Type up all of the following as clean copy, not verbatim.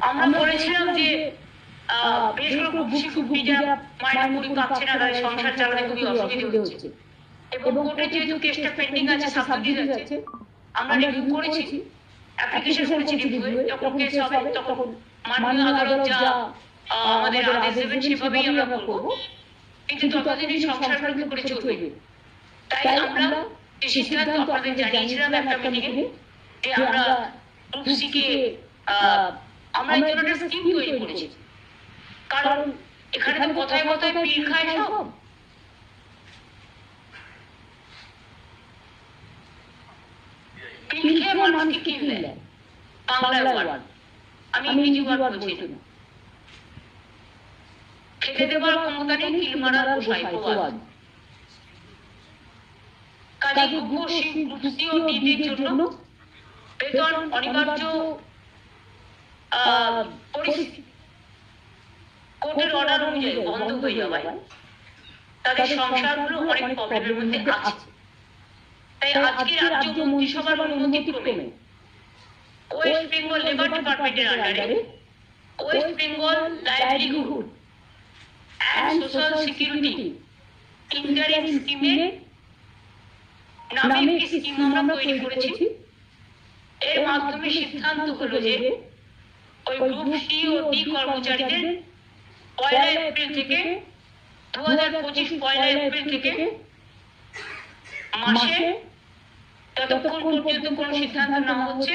আমরা বলেছিলাম যে বেশ করে বুক সুবি যারা মাইনে মুড়ি পাচ্ছে না, তাদের সংসার চালাতে খুবই অসুবিধা হচ্ছে, এবং কোর্টে যেহেতু কেসটা পেন্ডিং আছে, সাবজুডিস আছে, আমরা রিভিউ করেছি, অ্যাপ্লিকেশন করেছি রিভিউয়ে, যখন কেস হবে তখন মাননীয় আদালত যা আমাদের আদেশ দেবেন সেভাবেই আমরা করব, কিন্তু ততদিনই সংসারগুলো করে চলবে। তাই আমরা এই সিদ্ধান্ত আপনাদের জানিয়েছিলাম একটা মিটিংয়ে যে আমরা গ্রুপ সি কে আমরা এই জন্য একটা স্কিম তৈরি করেছি, কারণ এখানে তো কথায় কথায় পীর খায় সব। পীর খেয়ে মানুষকে কিনলে বাংলায় ওয়ার্ড, আমি ইংরেজি ওয়ার্ড বলছি না। খেতে দেবার ক্ষমতা নেই, কিল মারার গোসাই প্রবাদ। কাজে গ্রুপ সি ও ডিদের জন্য বেতন অনিবার্য পরিস্থিতি কোর্টের অর্ডার অনুযায়ী বন্ধ হয়ে যাওয়ায় তাদের সংসারগুলো অনেক প্রবলেমের মধ্যে আছে। তাই আজকে রাজ্য মন্ত্রিসভার অনুমতিক্রমে ওয়েস্ট বেঙ্গল লেবার ডিপার্টমেন্টের আন্ডারে West Bengal livelihood and social security interim স্কিমের নামে একটি স্কিম আমরা তৈরি করেছি। এর মাধ্যমে সিদ্ধান্ত হলো যে ওই গ্রুপ সি ও ডি কর্মচারীদের 1 এপ্রিল থেকে 2025 1 এপ্রিল থেকে মাসে ততক্ষণ পর্যন্ত কোনো সিদ্ধান্ত না হচ্ছে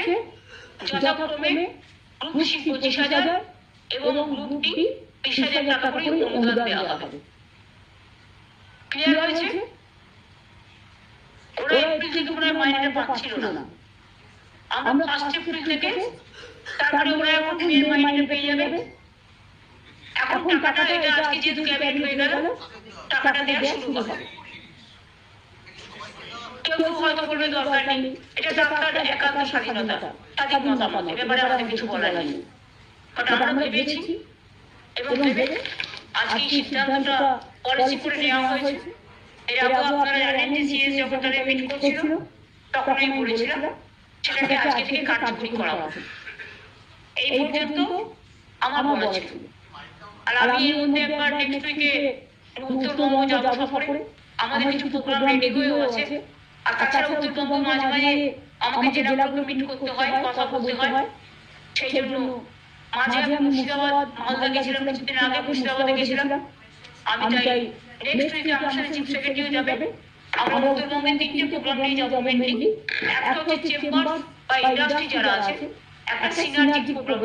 যথাক্রমে গ্রুপ সি 25,000 এবং গ্রুপ ডি 30,000 টাকা করে অনুদান দেওয়া হবে। ক্লিয়ার হয়েছে? ওরা এপ্রিল থেকে ওরা মাইনেটা পাচ্ছিল না, আমরা 1 এপ্রিল থেকে, তারপরে ওরা এখন মে মাইনেটা পেয়ে যাবে। এখন টাকাটা এটা আজকে যেহেতু ক্যাবিনেট হয়ে গেল, টাকাটা দেওয়া শুরু হবে। কেউ হয়তো বলবে দরকার নেই, এটা ডাক্তার একান্ত স্বাধীনতা, তাদের মতামত, এবারে আমাদের কিছু বলার নেই। বাট আমরা ভেবেছি এবং ভেবে আজকে এই সিদ্ধান্তটা পলিসি করে নেওয়া হয়েছে। এর আগে আপনারা জানেন যে সিএস যখন তারা মিট করছিল তখন আমি বলেছিলাম সেটাকে আজকে থেকে কার্যকরী করা হবে। এই পর্যন্ত আমার বলা ছিল। আর আমি এর মধ্যে একবার নেক্সট উইকে উত্তরবঙ্গ যাবো সফরে, আমাদের কিছু প্রোগ্রাম রেডি হয়েও আছে। আর তাছাড়া উত্তরবঙ্গ মাঝে মাঝে আমাকে জেলাগুলো মিট করতে হয়, কথা বলতে হয়। সেই জন্য মাঝে আমি মুর্শিদাবাদ মালদা গেছিলাম, কিছুদিন আগে মুর্শিদাবাদে গেছিলাম। আমি চাই নেক্সট উইকে আমার সাথে চিফ সেক্রেটারিও যাবে। আমরা উত্তরবঙ্গের 3টে প্রোগ্রাম নিয়ে যাবো মেনলি। একটা হচ্ছে চেম্বার বা ইন্ডাস্ট্রি যারা আছে, একটা সিনার্জি প্রোগ্রাম